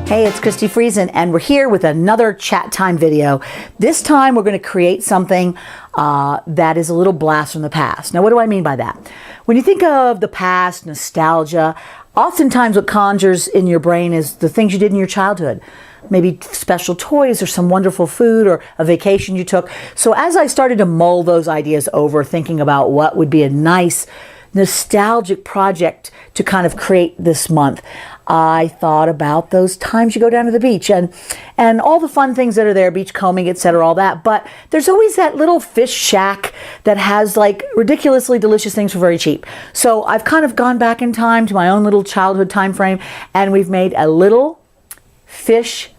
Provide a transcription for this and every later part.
Hey, it's Christi Friesen, and we're here with another chat time video. This time we're going to create something that is a little blast from the past. Now, what do I mean by that? When you think of the past, nostalgia, oftentimes what conjures in your brain is the things you did in your childhood. Maybe special toys or some wonderful food or a vacation you took. So as I started to mull those ideas over, thinking about what would be a nice nostalgic project to kind of create this month, I thought about those times you go down to the beach and all the fun things that are there, beach combing, etc., all that. But there's always that little fish shack that has like ridiculously delicious things for very cheap. So I've kind of gone back in time to my own little childhood time frame, and we've made a little fish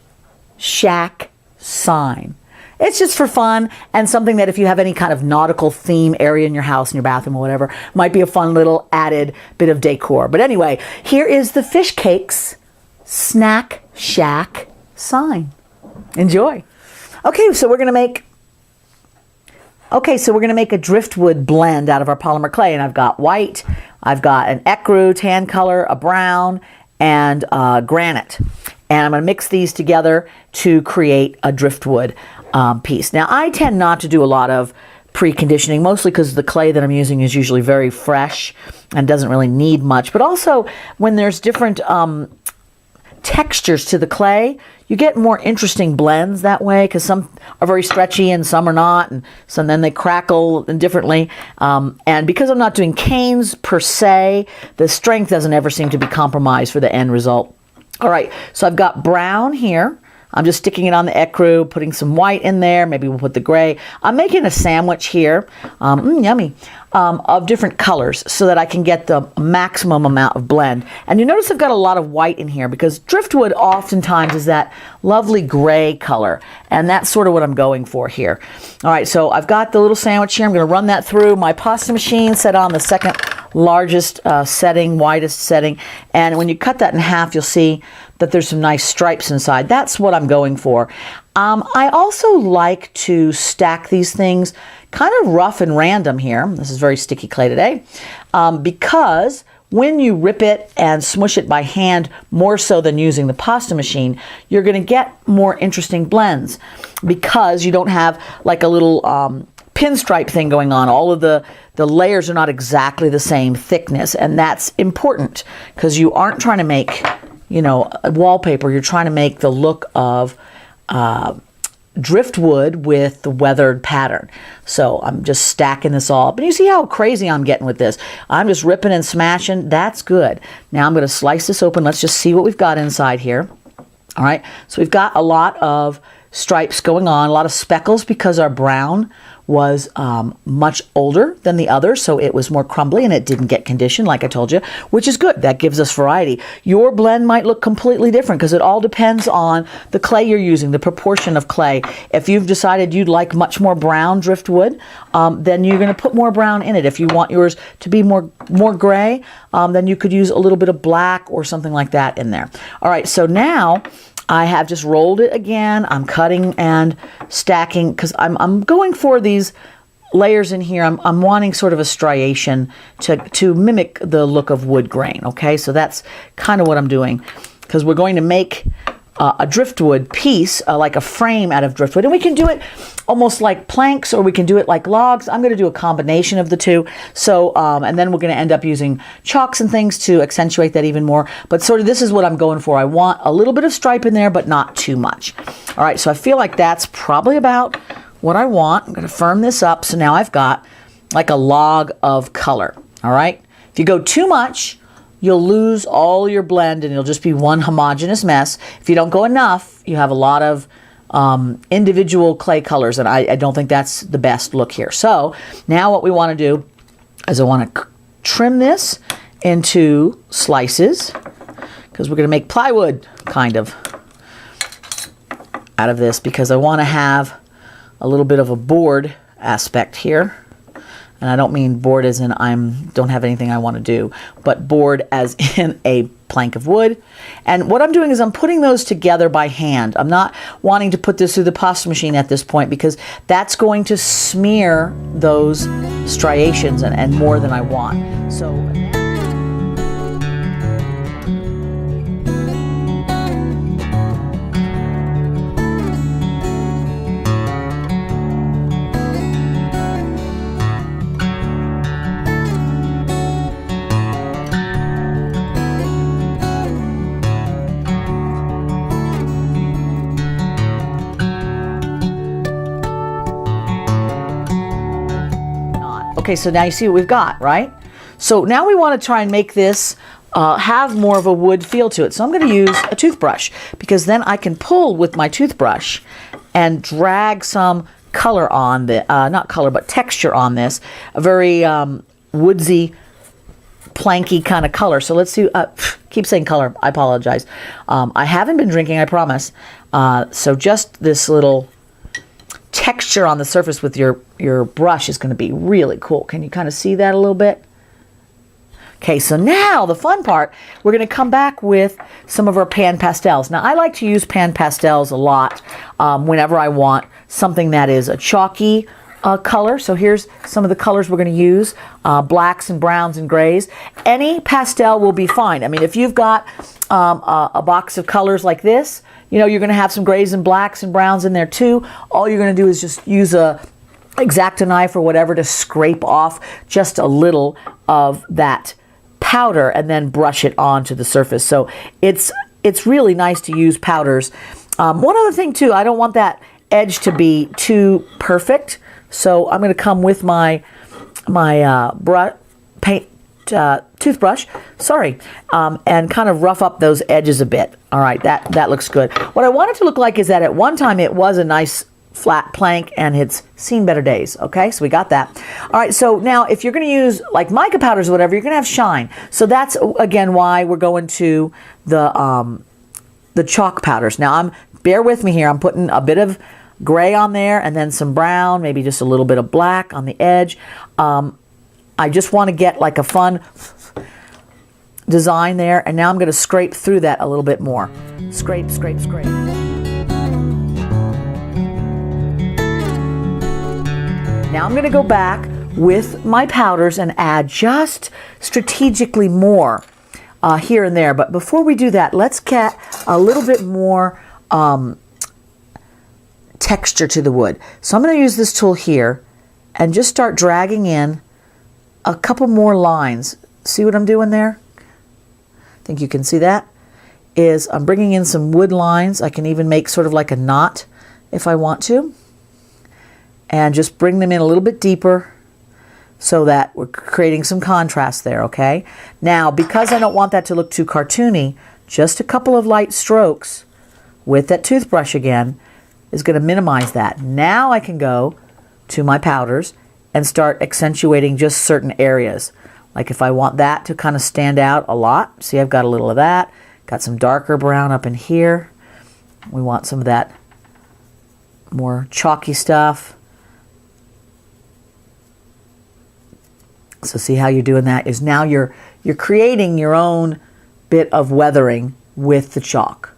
shack sign. It's just for fun and something that if you have any kind of nautical theme area in your house, in your bathroom or whatever, might be a fun little added bit of decor. But anyway, here is the Fish Cakes Snack Shack sign. Enjoy. Okay, so we're going to make a driftwood blend out of our polymer clay, and I've got white, I've got an ecru tan color, a brown, and granite. And I'm going to mix these together to create a driftwood piece. Now, I tend not to do a lot of preconditioning, mostly because the clay that I'm using is usually very fresh and doesn't really need much. But also, when there's different textures to the clay, you get more interesting blends that way, because some are very stretchy and some are not, and so then they crackle differently. And because I'm not doing canes per se, the strength doesn't ever seem to be compromised for the end result. All right, so I've got brown here. I'm just sticking it on the ecru, putting some white in there. Maybe we'll put the gray. I'm making a sandwich here, yummy, of different colors so that I can get the maximum amount of blend. And you notice I've got a lot of white in here because driftwood oftentimes is that lovely gray color. And that's sort of what I'm going for here. All right, so I've got the little sandwich here. I'm going to run that through my pasta machine, set on the second largest setting, widest setting. And when you cut that in half, you'll see that there's some nice stripes inside. That's what I'm going for. I also like to stack these things kind of rough and random here. This is very sticky clay today, because when you rip it and smush it by hand, more so than using the pasta machine, you're going to get more interesting blends because you don't have like a little pinstripe thing going on. All of the layers are not exactly the same thickness, and that's important because you aren't trying to make, you know, wallpaper. You're trying to make the look of driftwood with the weathered pattern. So I'm just stacking this all up. And you see how crazy I'm getting with this. I'm just ripping and smashing. That's good. Now I'm going to slice this open. Let's just see what we've got inside here. All right. So we've got a lot of stripes going on, a lot of speckles because our brown was much older than the other, so it was more crumbly and it didn't get conditioned, like I told you, which is good. That gives us variety. Your blend might look completely different because it all depends on the clay you're using, the proportion of clay. If you've decided you'd like much more brown driftwood, then you're going to put more brown in it. If you want yours to be more gray, then you could use a little bit of black or something like that in there. All right, so now I have just rolled it again. I'm cutting and stacking because I'm going for these layers in here. I'm wanting sort of a striation to mimic the look of wood grain. Okay, so that's kind of what I'm doing because we're going to make a driftwood piece, like a frame out of driftwood, and we can do it almost like planks or we can do it like logs. I'm going to do a combination of the two. So, and then we're going to end up using chalks and things to accentuate that even more. But sort of this is what I'm going for. I want a little bit of stripe in there, but not too much. All right, so I feel like that's probably about what I want. I'm going to firm this up. So now I've got like a log of color. All right, if you go too much, you'll lose all your blend and it'll just be one homogeneous mess. If you don't go enough, you have a lot of individual clay colors, and I don't think that's the best look here. So now what we want to do is I want to trim this into slices because we're going to make plywood kind of out of this because I want to have a little bit of a board aspect here. And I don't mean board as in don't have anything I want to do, but board as in a plank of wood. And what I'm doing is I'm putting those together by hand. I'm not wanting to put this through the pasta machine at this point because that's going to smear those striations and more than I want. So Okay, so now you see what we've got, right? So now we want to try and make this have more of a wood feel to it. So I'm going to use a toothbrush, because then I can pull with my toothbrush and drag some color on the, not color, but texture on this. A very woodsy, planky kind of color. So let's do, keep saying color, I apologize. I haven't been drinking, I promise. So just this little texture on the surface with your brush is going to be really cool. Can you kind of see that a little bit? Okay, so now the fun part, we're going to come back with some of our pan pastels. Now, I like to use pan pastels a lot whenever I want something that is a chalky color. So here's some of the colors we're going to use, blacks and browns and grays. Any pastel will be fine. I mean, if you've got a box of colors like this, you know, you're going to have some grays and blacks and browns in there too. All you're going to do is just use a X-Acto knife or whatever to scrape off just a little of that powder and then brush it onto the surface. So it's really nice to use powders. One other thing too, I don't want that edge to be too perfect. So I'm going to come with my toothbrush, and kind of rough up those edges a bit. All right, that looks good. What I want it to look like is that at one time it was a nice flat plank and it's seen better days. Okay, so we got that. All right, so now if you're going to use like mica powders or whatever, you're going to have shine. So that's again why we're going to the chalk powders. Now bear with me here. I'm putting a bit of gray on there and then some brown, maybe just a little bit of black on the edge. I just want to get like a fun design there, and now I'm going to scrape through that a little bit more. Scrape, scrape, scrape. Now I'm going to go back with my powders and add just strategically more here and there. But before we do that, let's get a little bit more texture to the wood. So I'm going to use this tool here and just start dragging in a couple more lines. See what I'm doing there? I think you can see that. I'm bringing in some wood lines. I can even make sort of like a knot if I want to. And just bring them in a little bit deeper so that we're creating some contrast there, okay? Now, because I don't want that to look too cartoony, just a couple of light strokes with that toothbrush again is going to minimize that. Now I can go to my powders and start accentuating just certain areas. Like if I want that to kind of stand out a lot, see I've got a little of that, got some darker brown up in here. We want some of that more chalky stuff. So see how you're doing that is now you're creating your own bit of weathering with the chalk.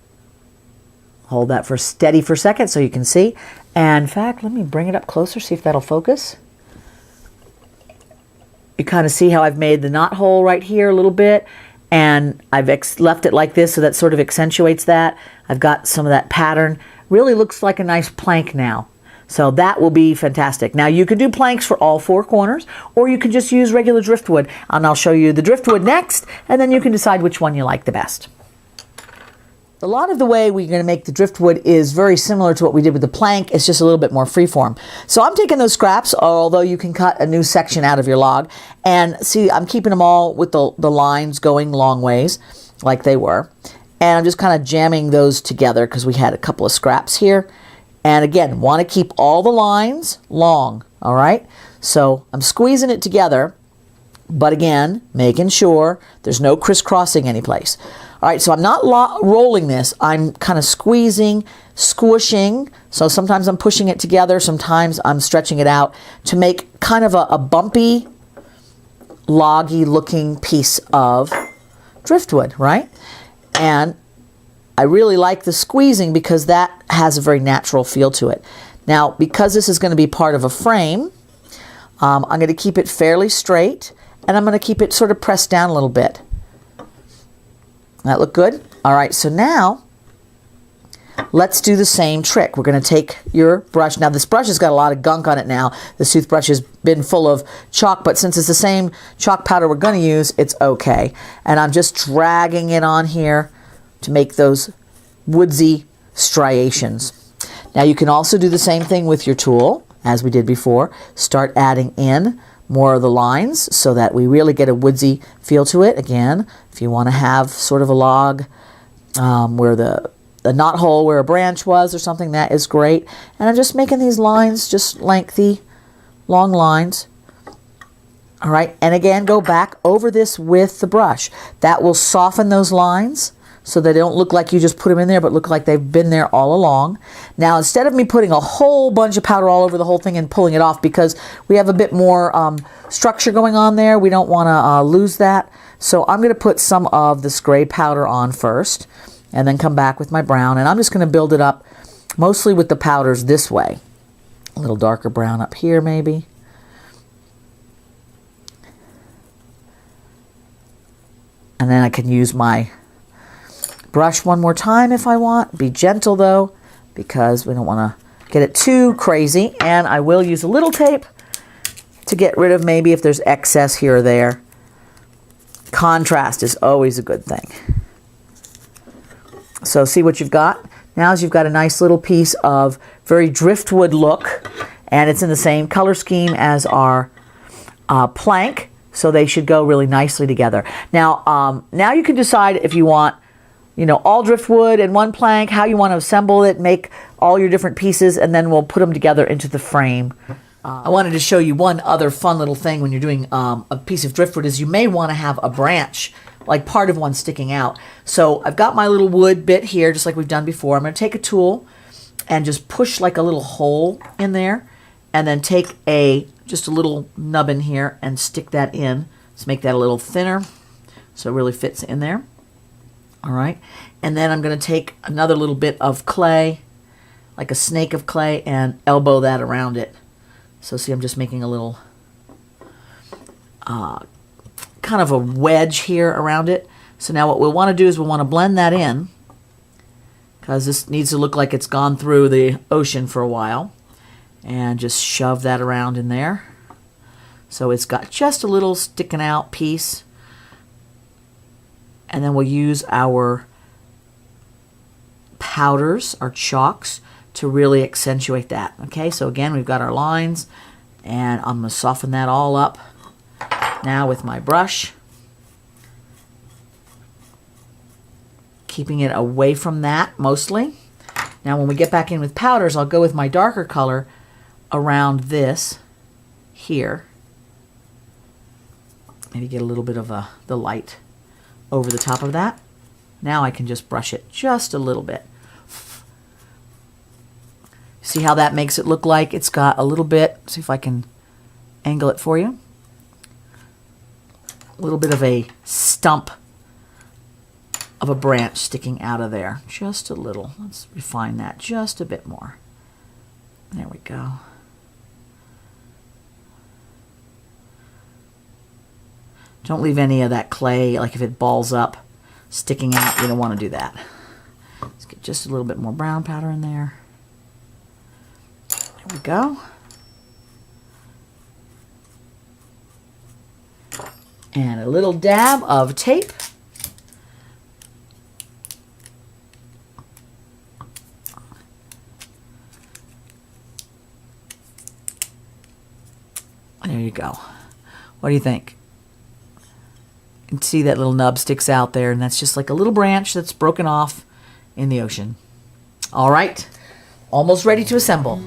Hold that steady for a second so you can see. And in fact, let me bring it up closer, see if that'll focus. You kind of see how I've made the knot hole right here a little bit, and I've left it like this so that sort of accentuates that. I've got some of that pattern. Really looks like a nice plank now. So that will be fantastic. Now you can do planks for all four corners, or you can just use regular driftwood. And I'll show you the driftwood next, and then you can decide which one you like the best. A lot of the way we're going to make the driftwood is very similar to what we did with the plank. It's just a little bit more freeform. So I'm taking those scraps, although you can cut a new section out of your log. And see, I'm keeping them all with the lines going long ways, like they were. And I'm just kind of jamming those together because we had a couple of scraps here. And again, want to keep all the lines long, all right? So I'm squeezing it together, but again, making sure there's no crisscrossing any place. All right, so I'm not rolling this. I'm kind of squeezing, squishing. So sometimes I'm pushing it together. Sometimes I'm stretching it out to make kind of a bumpy, loggy looking piece of driftwood, right? And I really like the squeezing because that has a very natural feel to it. Now, because this is going to be part of a frame, I'm going to keep it fairly straight, and I'm going to keep it sort of pressed down a little bit. That look good? All right, so now let's do the same trick. We're going to take your brush. Now, this brush has got a lot of gunk on it now. The toothbrush has been full of chalk, but since it's the same chalk powder we're going to use, it's okay. And I'm just dragging it on here to make those woodsy striations. Now, you can also do the same thing with your tool, as we did before. Start adding in more of the lines so that we really get a woodsy feel to it. Again, if you want to have sort of a log where the knot hole where a branch was or something, that is great. And I'm just making these lines, just lengthy, long lines. All right, and again, go back over this with the brush. That will soften those lines so they don't look like you just put them in there, but look like they've been there all along. Now, instead of me putting a whole bunch of powder all over the whole thing and pulling it off, because we have a bit more structure going on there, we don't want to lose that. So I'm going to put some of this gray powder on first, and then come back with my brown, and I'm just going to build it up mostly with the powders this way. A little darker brown up here, maybe. And then I can use my brush one more time if I want. Be gentle though, because we don't want to get it too crazy. And I will use a little tape to get rid of maybe if there's excess here or there. Contrast is always a good thing. So see what you've got? Now you've got a nice little piece of very driftwood look, and it's in the same color scheme as our plank. So they should go really nicely together. Now, now you can decide if you want, you know, all driftwood and one plank, how you want to assemble it, make all your different pieces, and then we'll put them together into the frame. I wanted to show you one other fun little thing when you're doing a piece of driftwood is you may want to have a branch, like part of one sticking out. So I've got my little wood bit here, just like we've done before. I'm going to take a tool and just push like a little hole in there, and then take just a little nubbin here and stick that in. Let's make that a little thinner so it really fits in there. All right, and then I'm going to take another little bit of clay, like a snake of clay, and elbow that around it. So see, I'm just making a little kind of a wedge here around it. So now what we'll want to do is we'll want to blend that in, because this needs to look like it's gone through the ocean for a while. And just shove that around in there. So it's got just a little sticking out piece. And then we'll use our powders, our chalks, to really accentuate that. Okay, so again, we've got our lines, and I'm going to soften that all up now with my brush. Keeping it away from that mostly. Now when we get back in with powders, I'll go with my darker color around this here. Maybe get a little bit of the light over the top of that. Now I can just brush it just a little bit. See how that makes it look like it's got a little bit, see if I can angle it for you. A little bit of a stump of a branch sticking out of there. Just a little. Let's refine that just a bit more. There we go. Don't leave any of that clay, like if it balls up, sticking out. You don't want to do that. Let's get just a little bit more brown powder in there. There we go. And a little dab of tape. There you go. What do you think? You can see that little nub sticks out there, and that's just like a little branch that's broken off in the ocean. All right, almost ready to assemble.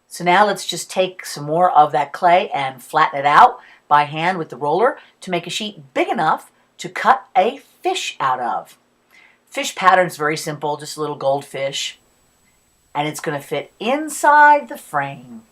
So now let's just take some more of that clay and flatten it out by hand with the roller to make a sheet big enough to cut a fish out of. Fish pattern is very simple, just a little goldfish, and it's going to fit inside the frame.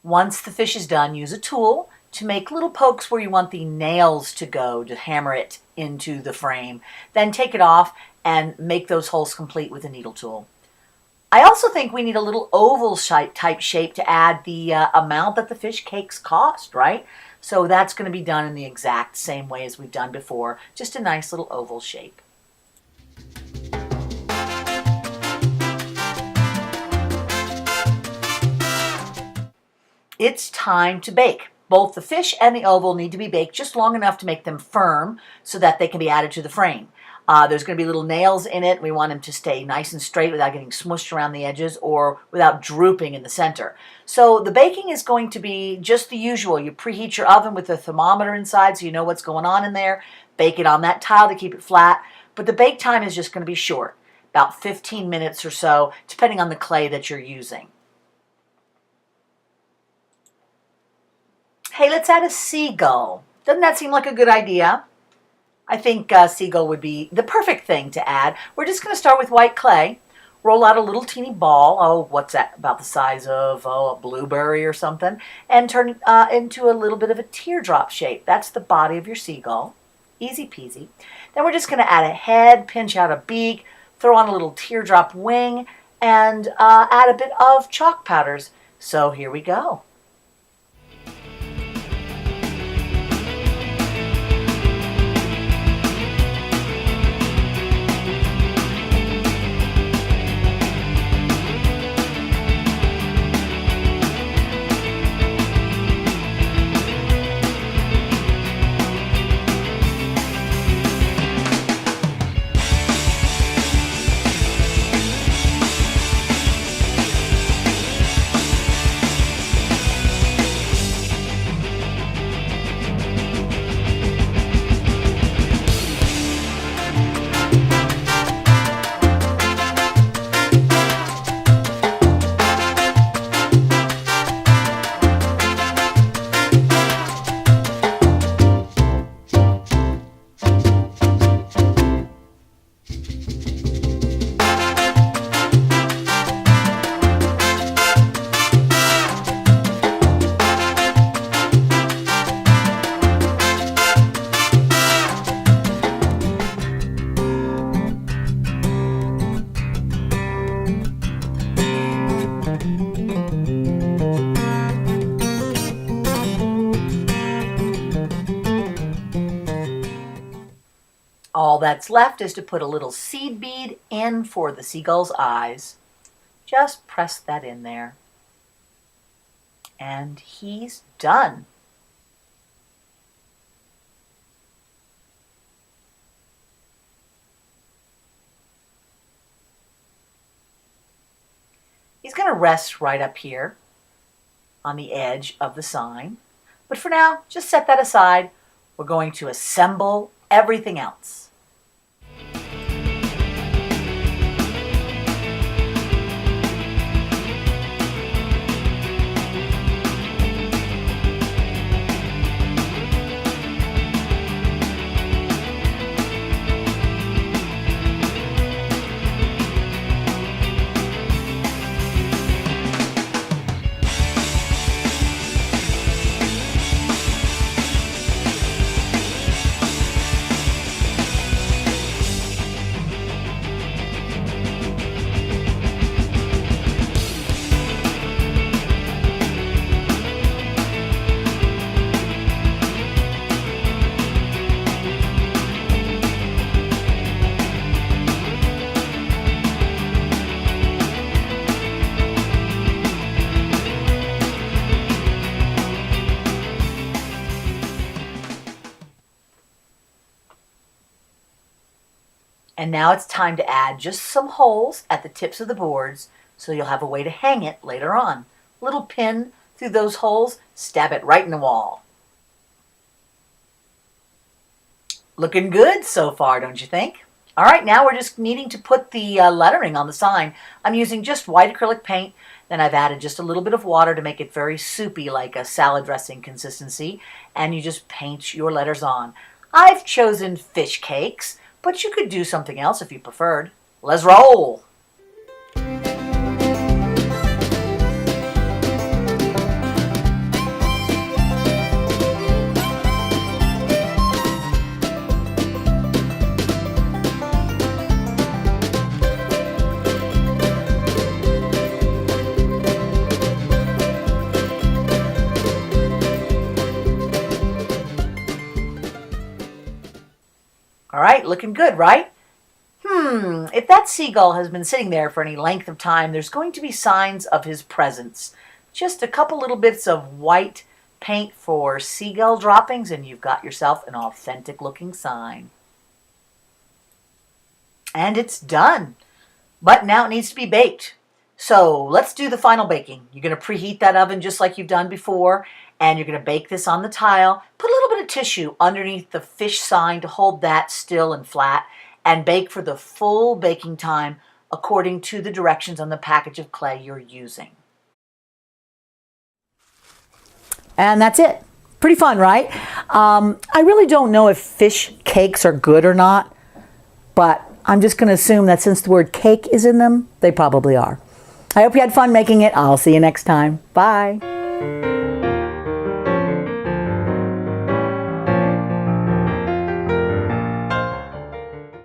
Once the fish is done, use a tool to make little pokes where you want the nails to go to hammer it into the frame. Then take it off and make those holes complete with a needle tool. I also think we need a little oval type shape to add the amount that the fish cakes cost, right? So that's going to be done in the exact same way as we've done before, just a nice little oval shape. It's time to bake. Both the fish and the oval need to be baked just long enough to make them firm so that they can be added to the frame. There's going to be little nails in it. We want them to stay nice and straight without getting smushed around the edges or without drooping in the center. So the baking is going to be just the usual. You preheat your oven with a thermometer inside so you know what's going on in there. Bake it on that tile to keep it flat. But the bake time is just going to be short, about 15 minutes or so, depending on the clay that you're using. Hey, let's add a seagull. Doesn't that seem like a good idea? I think seagull would be the perfect thing to add. We're just going to start with white clay. Roll out a little teeny ball. Oh, what's that? About the size of a blueberry or something. And turn it into a little bit of a teardrop shape. That's the body of your seagull. Easy peasy. Then we're just going to add a head, pinch out a beak, throw on a little teardrop wing, and add a bit of chalk powders. So here we go. All that's left is to put a little seed bead in for the seagull's eyes. Just press that in there. And he's done. He's going to rest right up here on the edge of the sign. But for now, just set that aside. We're going to assemble everything else. And now it's time to add just some holes at the tips of the boards so you'll have a way to hang it later on. Little pin through those holes, stab it right in the wall. Looking good so far, don't you think? All right, now we're just needing to put the lettering on the sign. I'm using just white acrylic paint. Then I've added just a little bit of water to make it very soupy, like a salad dressing consistency. And you just paint your letters on. I've chosen fish cakes, but you could do something else if you preferred. Let's roll! All right, looking good, right? If that seagull has been sitting there for any length of time, there's going to be signs of his presence. Just a couple little bits of white paint for seagull droppings, and you've got yourself an authentic looking sign. And it's done. But now it needs to be baked. So let's do the final baking. You're going to preheat that oven just like you've done before, and you're going to bake this on the tile. Put a little bit of tissue underneath the fish sign to hold that still and flat, and bake for the full baking time according to the directions on the package of clay you're using. And that's it. Pretty fun, right? I really don't know if fish cakes are good or not, but I'm just going to assume that since the word cake is in them, they probably are. I hope you had fun making it. I'll see you next time. Bye.